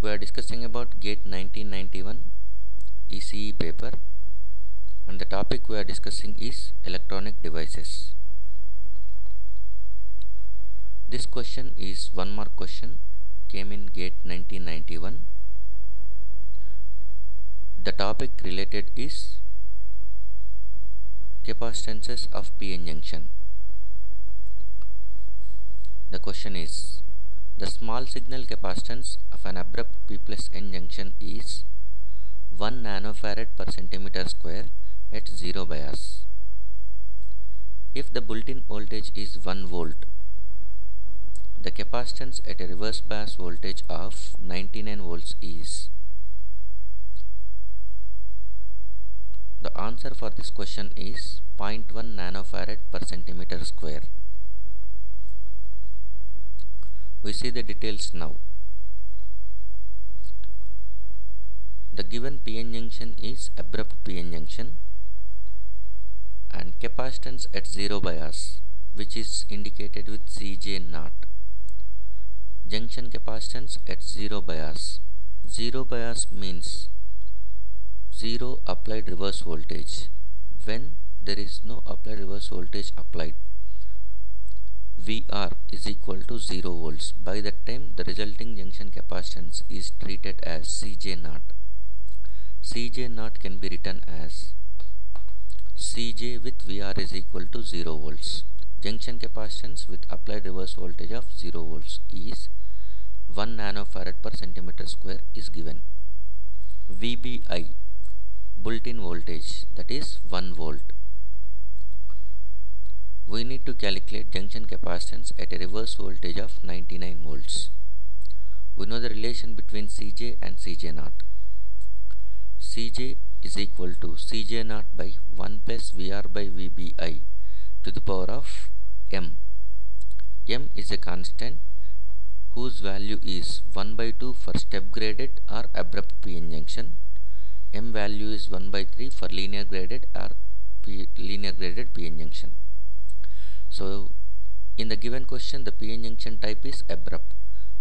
We are discussing about GATE 1991 ECE paper, and the topic we are discussing is electronic devices. This question is one mark question, came in GATE 1991. The topic related is capacitances of PN junction. The question is, the small signal capacitance of an abrupt P plus N junction is 1 nanofarad per centimeter square at 0 bias. If the built-in voltage is 1 volt, the capacitance at a reverse bias voltage of 99 volts is. The answer for this question is 0.1 nanofarad per centimeter square. We see the details now. The given PN junction is abrupt PN junction and capacitance at 0 bias, which is indicated with Cj0. Junction capacitance at 0 bias. 0 bias means 0 applied reverse voltage. When there is no applied reverse voltage applied, VR is equal to 0 volts. By that time, the resulting junction capacitance is treated as Cj0. Cj0 can be written as Cj with VR is equal to 0 volts. Junction capacitance with applied reverse voltage of 0 volts is 1 nanofarad per centimeter square is given. VBI, built-in voltage, that is 1 volt. We need to calculate junction capacitance at a reverse voltage of 99 volts. We know the relation between Cj and Cj0. Cj is equal to Cj0 by 1 plus VR by VBI to the power of m. M is a constant whose value is 1 by 2 for step graded or abrupt PN junction. M value is 1 by 3 for linear graded or linear graded PN junction. So in the given question, the PN junction type is abrupt.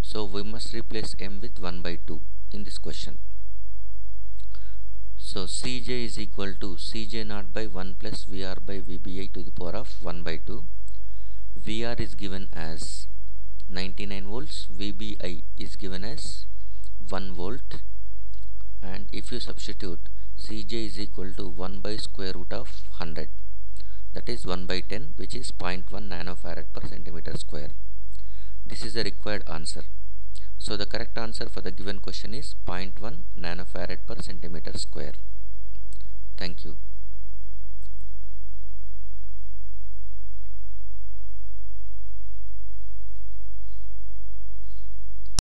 So we must replace M with 1 by 2 in this question. So Cj is equal to Cj0 by 1 plus VR by VBI to the power of 1 by 2. VR is given as 99 volts, VBI is given as 1 volt, and if you substitute, Cj is equal to 1 by square root of 100, that is 1 by 10, which is 0.1 nanofarad per centimeter square. This is the required answer. So the correct answer for the given question is 0.1 nanofarad per centimeter square. Thank you.